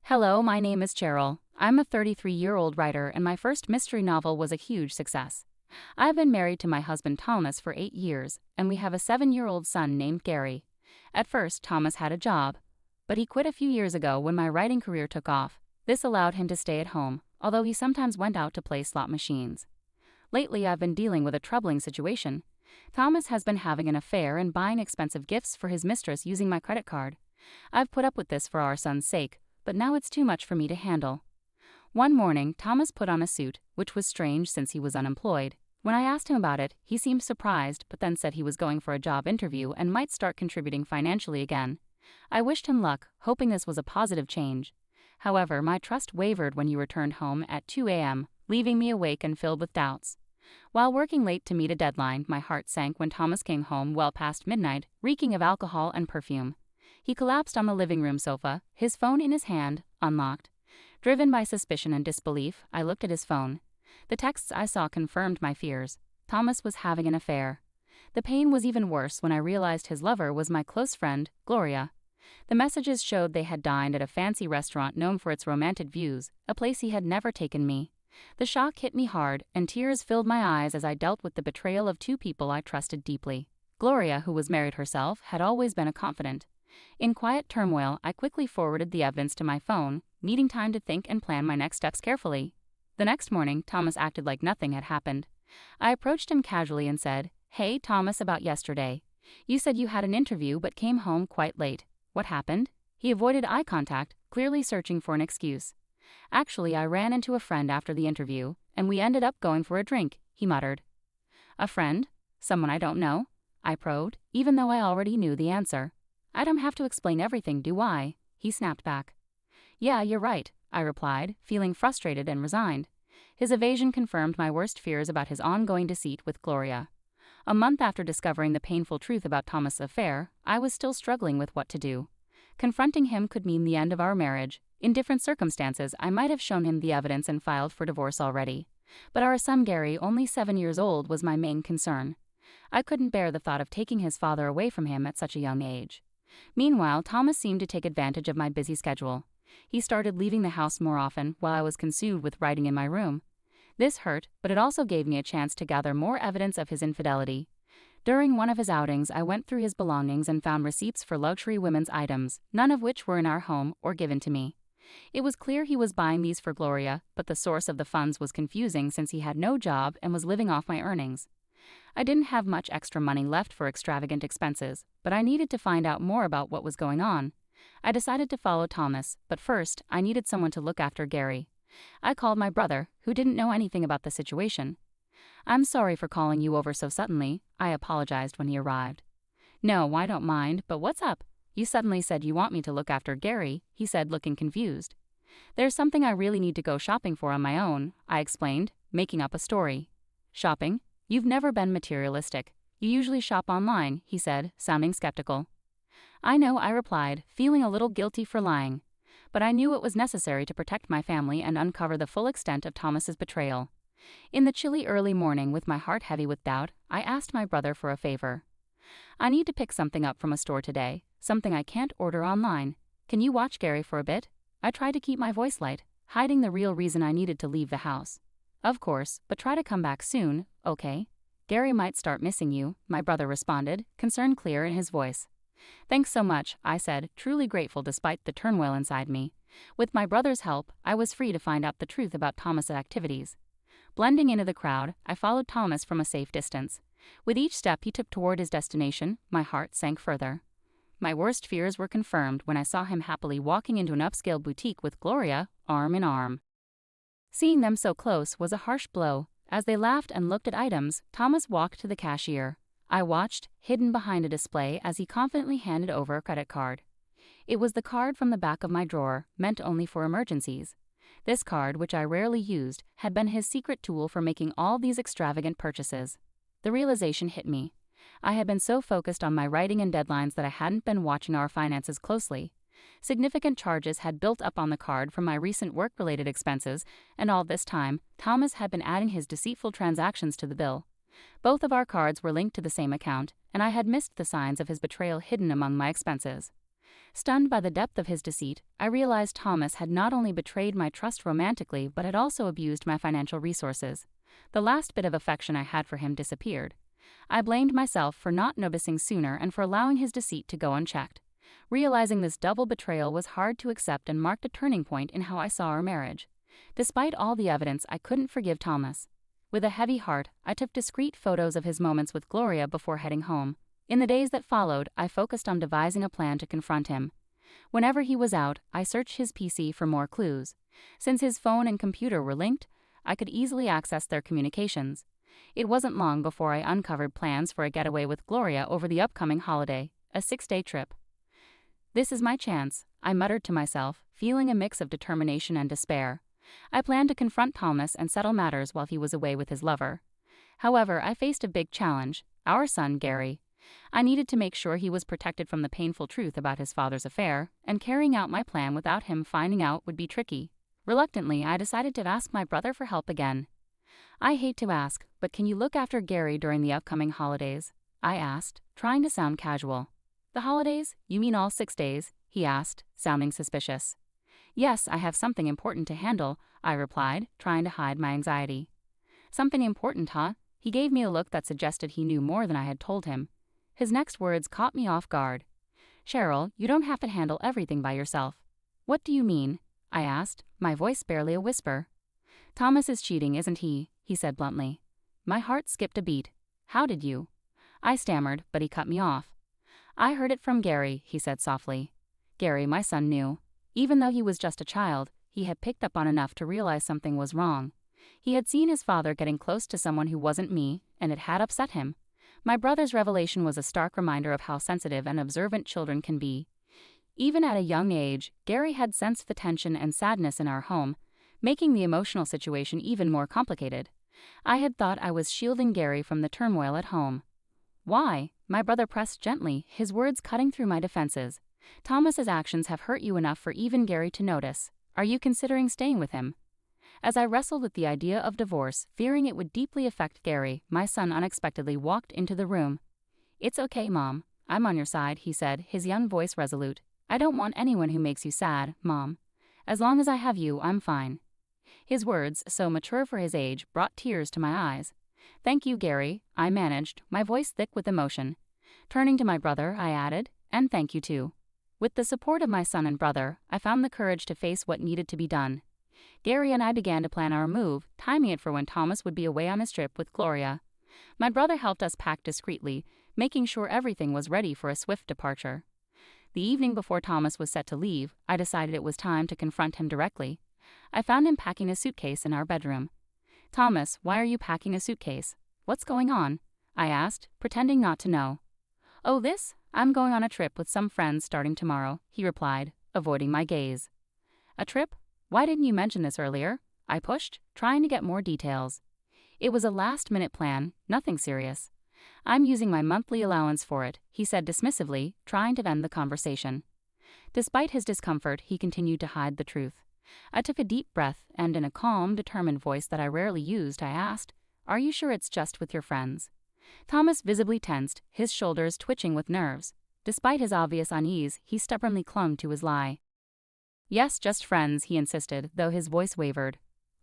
Hello, my name is Cheryl. I'm a 33-year-old writer and my first mystery novel was a huge success. I've been married to my husband Thomas for 8 years, and we have a 7-year-old son named Gary. At first, Thomas had a job, but he quit a few years ago when my writing career took off. This allowed him to stay at home, although he sometimes went out to play slot machines. Lately, I've been dealing with a troubling situation. Thomas has been having an affair and buying expensive gifts for his mistress using my credit card. I've put up with this for our son's sake, but now it's too much for me to handle. One morning, Thomas put on a suit, which was strange since he was unemployed. When I asked him about it, he seemed surprised but then said he was going for a job interview and might start contributing financially again. I wished him luck, hoping this was a positive change. However, my trust wavered when he returned home at 2 a.m., leaving me awake and filled with doubts. While working late to meet a deadline, my heart sank when Thomas came home well past midnight, reeking of alcohol and perfume. He collapsed on the living room sofa, his phone in his hand, unlocked. Driven by suspicion and disbelief, I looked at his phone. The texts I saw confirmed my fears. Thomas was having an affair. The pain was even worse when I realized his lover was my close friend, Gloria. The messages showed they had dined at a fancy restaurant known for its romantic views, a place he had never taken me. The shock hit me hard, and tears filled my eyes as I dealt with the betrayal of two people I trusted deeply. Gloria, who was married herself, had always been a confidant. In quiet turmoil, I quickly forwarded the evidence to my phone, needing time to think and plan my next steps carefully. The next morning, Thomas acted like nothing had happened. I approached him casually and said, "Hey, Thomas, about yesterday. You said you had an interview but came home quite late. What happened?" He avoided eye contact, clearly searching for an excuse. "Actually, I ran into a friend after the interview, and we ended up going for a drink," he muttered. "A friend? Someone I don't know?" I probed, even though I already knew the answer. "I don't have to explain everything, do I?" He snapped back. "Yeah, you're right," I replied, feeling frustrated and resigned. His evasion confirmed my worst fears about his ongoing deceit with Gloria. A month after discovering the painful truth about Thomas' affair, I was still struggling with what to do. Confronting him could mean the end of our marriage. In different circumstances, I might have shown him the evidence and filed for divorce already. But our son Gary, only 7 years old, was my main concern. I couldn't bear the thought of taking his father away from him at such a young age. Meanwhile, Thomas seemed to take advantage of my busy schedule. He started leaving the house more often while I was consumed with writing in my room. This hurt, but it also gave me a chance to gather more evidence of his infidelity. During one of his outings, I went through his belongings and found receipts for luxury women's items, none of which were in our home or given to me. It was clear he was buying these for Gloria, but the source of the funds was confusing since he had no job and was living off my earnings. I didn't have much extra money left for extravagant expenses, but I needed to find out more about what was going on. I decided to follow Thomas, but first, I needed someone to look after Gary. I called my brother, who didn't know anything about the situation. "I'm sorry for calling you over so suddenly," I apologized when he arrived. "No, I don't mind, but what's up? You suddenly said you want me to look after Gary," he said, looking confused. "There's something I really need to go shopping for on my own," I explained, making up a story. "Shopping? You've never been materialistic. You usually shop online," he said, sounding skeptical. "I know," I replied, feeling a little guilty for lying. But I knew it was necessary to protect my family and uncover the full extent of Thomas's betrayal. In the chilly early morning, with my heart heavy with doubt, I asked my brother for a favor. "I need to pick something up from a store today, something I can't order online. Can you watch Gary for a bit?" I tried to keep my voice light, hiding the real reason I needed to leave the house. "Of course, but try to come back soon, okay? Gary might start missing you," my brother responded, concern clear in his voice. "Thanks so much," I said, truly grateful despite the turmoil inside me. With my brother's help, I was free to find out the truth about Thomas's activities. Blending into the crowd, I followed Thomas from a safe distance. With each step he took toward his destination, my heart sank further. My worst fears were confirmed when I saw him happily walking into an upscale boutique with Gloria, arm in arm. Seeing them so close was a harsh blow. As they laughed and looked at items, Thomas walked to the cashier. I watched, hidden behind a display, as he confidently handed over a credit card. It was the card from the back of my drawer, meant only for emergencies. This card, which I rarely used, had been his secret tool for making all these extravagant purchases. The realization hit me. I had been so focused on my writing and deadlines that I hadn't been watching our finances closely. Significant charges had built up on the card from my recent work-related expenses, and all this time, Thomas had been adding his deceitful transactions to the bill. Both of our cards were linked to the same account, and I had missed the signs of his betrayal hidden among my expenses. Stunned by the depth of his deceit, I realized Thomas had not only betrayed my trust romantically but had also abused my financial resources. The last bit of affection I had for him disappeared. I blamed myself for not noticing sooner and for allowing his deceit to go unchecked. Realizing this double betrayal was hard to accept and marked a turning point in how I saw our marriage. Despite all the evidence, I couldn't forgive Thomas. With a heavy heart, I took discreet photos of his moments with Gloria before heading home. In the days that followed, I focused on devising a plan to confront him. Whenever he was out, I searched his PC for more clues. Since his phone and computer were linked, I could easily access their communications. It wasn't long before I uncovered plans for a getaway with Gloria over the upcoming holiday, a 6-day trip. This is my chance, I muttered to myself, feeling a mix of determination and despair. I planned to confront Thomas and settle matters while he was away with his lover. However, I faced a big challenge: our son, Gary. I needed to make sure he was protected from the painful truth about his father's affair, and carrying out my plan without him finding out would be tricky. Reluctantly, I decided to ask my brother for help again. I hate to ask, but can you look after Gary during the upcoming holidays? I asked, trying to sound casual. The holidays? You mean all 6 days? He asked, sounding suspicious. Yes, I have something important to handle, I replied, trying to hide my anxiety. Something important, huh? He gave me a look that suggested he knew more than I had told him. His next words caught me off guard. Cheryl, you don't have to handle everything by yourself. What do you mean? I asked, my voice barely a whisper. Thomas is cheating, isn't he? He said bluntly. My heart skipped a beat. How did you? I stammered, but he cut me off. I heard it from Gary, he said softly. Gary, my son, knew. Even though he was just a child, he had picked up on enough to realize something was wrong. He had seen his father getting close to someone who wasn't me, and it had upset him. My brother's revelation was a stark reminder of how sensitive and observant children can be. Even at a young age, Gary had sensed the tension and sadness in our home, making the emotional situation even more complicated. I had thought I was shielding Gary from the turmoil at home. Why? My brother pressed gently, his words cutting through my defenses. Thomas's actions have hurt you enough for even Gary to notice. Are you considering staying with him? As I wrestled with the idea of divorce, fearing it would deeply affect Gary, my son unexpectedly walked into the room. It's okay, Mom. I'm on your side, he said, his young voice resolute. I don't want anyone who makes you sad, Mom. As long as I have you, I'm fine. His words, so mature for his age, brought tears to my eyes. Thank you, Gary, I managed, my voice thick with emotion. Turning to my brother, I added, and thank you too. With the support of my son and brother, I found the courage to face what needed to be done. Gary and I began to plan our move, timing it for when Thomas would be away on his trip with Gloria. My brother helped us pack discreetly, making sure everything was ready for a swift departure. The evening before Thomas was set to leave, I decided it was time to confront him directly. I found him packing a suitcase in our bedroom. Thomas, why are you packing a suitcase? What's going on? I asked, pretending not to know. Oh, this? I'm going on a trip with some friends starting tomorrow, he replied, avoiding my gaze. A trip? Why didn't you mention this earlier? I pushed, trying to get more details. It was a last-minute plan, nothing serious. I'm using my monthly allowance for it, he said dismissively, trying to end the conversation. Despite his discomfort, he continued to hide the truth. I took a deep breath, and in a calm, determined voice that I rarely used, I asked, Are you sure it's just with your friends? Thomas visibly tensed, his shoulders twitching with nerves. Despite his obvious unease, he stubbornly clung to his lie. Yes, just friends, he insisted, though his voice wavered.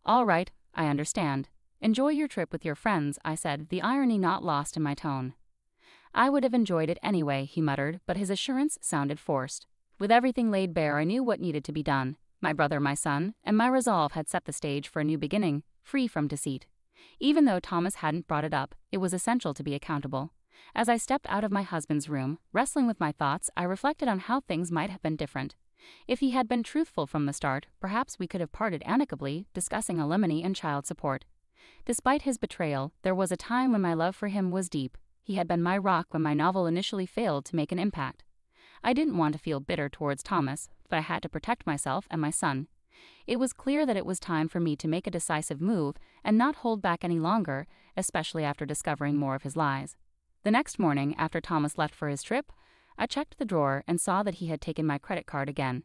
All right, I understand. Enjoy your trip with your friends, I said, the irony not lost in my tone. I would have enjoyed it anyway, he muttered, but his assurance sounded forced. With everything laid bare, I knew what needed to be done. My brother, my son, and my resolve had set the stage for a new beginning, free from deceit. Even though Thomas hadn't brought it up, it was essential to be accountable. As I stepped out of my husband's room, wrestling with my thoughts, I reflected on how things might have been different. If he had been truthful from the start, perhaps we could have parted amicably, discussing alimony and child support. Despite his betrayal, there was a time when my love for him was deep. He had been my rock when my novel initially failed to make an impact. I didn't want to feel bitter towards Thomas, but I had to protect myself and my son. It was clear that it was time for me to make a decisive move and not hold back any longer, especially after discovering more of his lies. The next morning, after Thomas left for his trip, I checked the drawer and saw that he had taken my credit card again.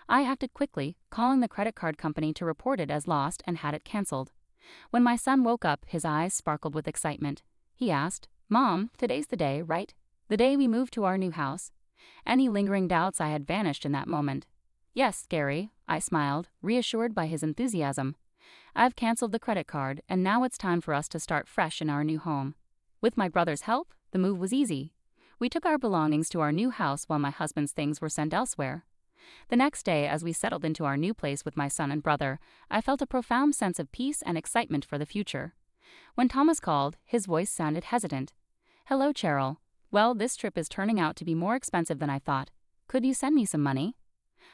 I acted quickly, calling the credit card company to report it as lost and had it canceled. When my son woke up, his eyes sparkled with excitement. He asked, Mom, today's the day, right? The day we moved to our new house. Any lingering doubts I had vanished in that moment. "Yes, Gary," I smiled, reassured by his enthusiasm. "I've canceled the credit card, and now it's time for us to start fresh in our new home." With my brother's help, the move was easy. We took our belongings to our new house while my husband's things were sent elsewhere. The next day, as we settled into our new place with my son and brother, I felt a profound sense of peace and excitement for the future. When Thomas called, his voice sounded hesitant. "Hello, Cheryl. Well, this trip is turning out to be more expensive than I thought. Could you send me some money?"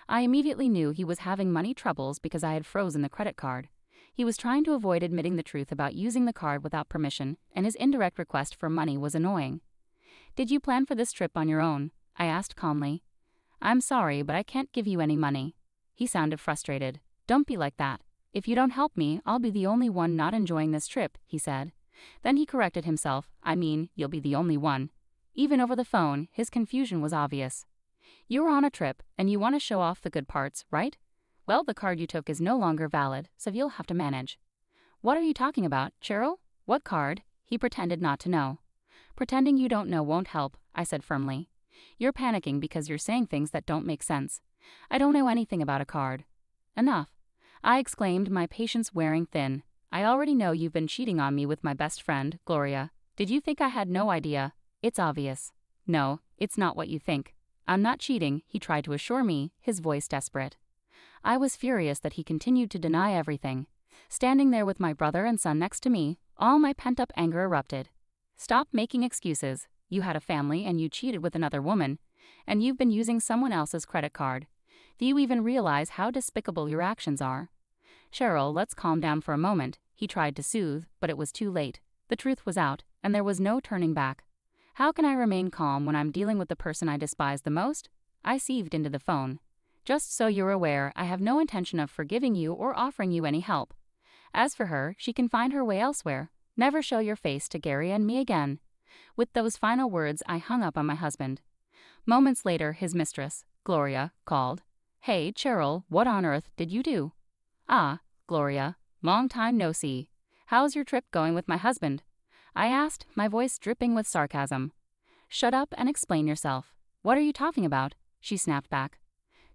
I immediately knew he was having money troubles because I had frozen the credit card. He was trying to avoid admitting the truth about using the card without permission, and his indirect request for money was annoying. "Did you plan for this trip on your own?" I asked calmly. "I'm sorry, but I can't give you any money." He sounded frustrated. "Don't be like that. If you don't help me, I'll be the only one not enjoying this trip," he said. Then he corrected himself. You'll be the only one." Even over the phone, his confusion was obvious. "You're on a trip, and you want to show off the good parts, right? Well, the card you took is no longer valid, so you'll have to manage." "What are you talking about, Cheryl? What card?" He pretended not to know. "Pretending you don't know won't help," I said firmly. "You're panicking because you're saying things that don't make sense. I don't know anything about a card." "Enough," I exclaimed, my patience wearing thin. "I already know you've been cheating on me with my best friend, Gloria. Did you think I had no idea? It's obvious." "No, it's not what you think. I'm not cheating," he tried to assure me, his voice desperate. I was furious that he continued to deny everything. Standing there with my brother and son next to me, all my pent-up anger erupted. "Stop making excuses. You had a family and you cheated with another woman, and you've been using someone else's credit card. Do you even realize how despicable your actions are?" "Cheryl, let's calm down for a moment," he tried to soothe, but it was too late. The truth was out, and there was no turning back. How can I remain calm when I'm dealing with the person I despise the most? I seethed into the phone. "Just so you're aware, I have no intention of forgiving you or offering you any help. As for her, she can find her way elsewhere. Never show your face to Gary and me again." With those final words, I hung up on my husband. Moments later, his mistress, Gloria, called. "Hey, Cheryl, what on earth did you do?" "Ah, Gloria, long time no see. How's your trip going with my husband?" I asked, my voice dripping with sarcasm. "Shut up and explain yourself. What are you talking about?" she snapped back.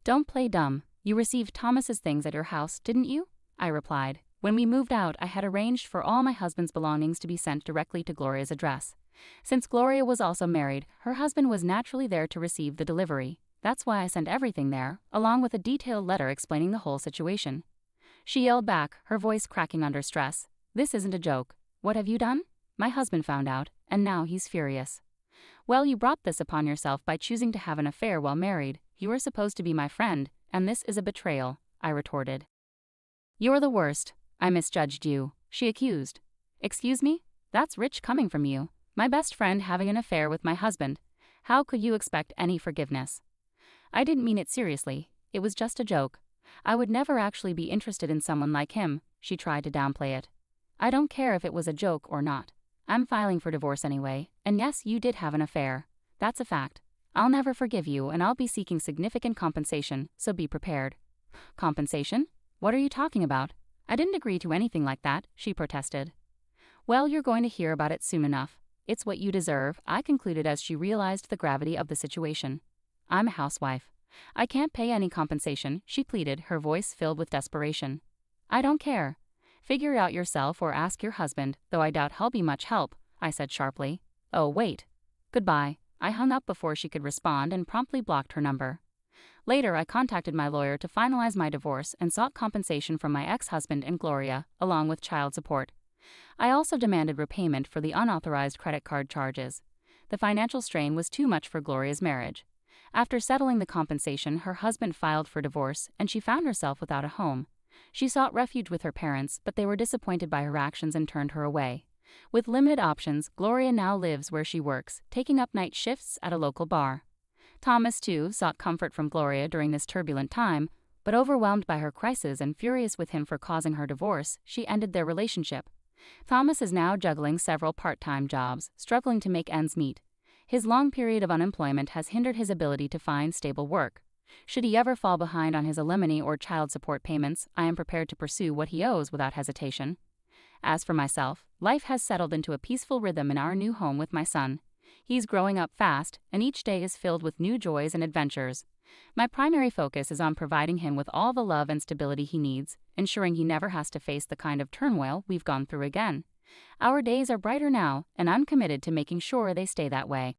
"Don't play dumb. You received Thomas's things at your house, didn't you?" I replied. When we moved out, I had arranged for all my husband's belongings to be sent directly to Gloria's address. Since Gloria was also married, her husband was naturally there to receive the delivery. That's why I sent everything there, along with a detailed letter explaining the whole situation. She yelled back, her voice cracking under stress. "This isn't a joke. What have you done?" My husband found out, and now he's furious. "Well, you brought this upon yourself by choosing to have an affair while married. You were supposed to be my friend, and this is a betrayal," I retorted. "You're the worst. I misjudged you," she accused. "Excuse me? That's rich coming from you. My best friend having an affair with my husband. How could you expect any forgiveness?" "I didn't mean it seriously. It was just a joke. I would never actually be interested in someone like him," she tried to downplay it. "I don't care if it was a joke or not. I'm filing for divorce anyway, and yes, you did have an affair. That's a fact. I'll never forgive you, and I'll be seeking significant compensation, so be prepared." "Compensation? What are you talking about? I didn't agree to anything like that," she protested. "Well, you're going to hear about it soon enough. It's what you deserve," I concluded as she realized the gravity of the situation. "I'm a housewife. I can't pay any compensation," she pleaded, her voice filled with desperation. "I don't care. Figure it out yourself or ask your husband, though I doubt he'll be much help," I said sharply. "Oh, wait. Goodbye." I hung up before she could respond and promptly blocked her number. Later, I contacted my lawyer to finalize my divorce and sought compensation from my ex-husband and Gloria, along with child support. I also demanded repayment for the unauthorized credit card charges. The financial strain was too much for Gloria's marriage. After settling the compensation, her husband filed for divorce, and she found herself without a home. She sought refuge with her parents, but they were disappointed by her actions and turned her away. With limited options, Gloria now lives where she works, taking up night shifts at a local bar. Thomas, too, sought comfort from Gloria during this turbulent time, but overwhelmed by her crisis and furious with him for causing her divorce, she ended their relationship. Thomas is now juggling several part-time jobs, struggling to make ends meet. His long period of unemployment has hindered his ability to find stable work. Should he ever fall behind on his alimony or child support payments, I am prepared to pursue what he owes without hesitation. As for myself, life has settled into a peaceful rhythm in our new home with my son. He's growing up fast, and each day is filled with new joys and adventures. My primary focus is on providing him with all the love and stability he needs, ensuring he never has to face the kind of turmoil we've gone through again. Our days are brighter now, and I'm committed to making sure they stay that way.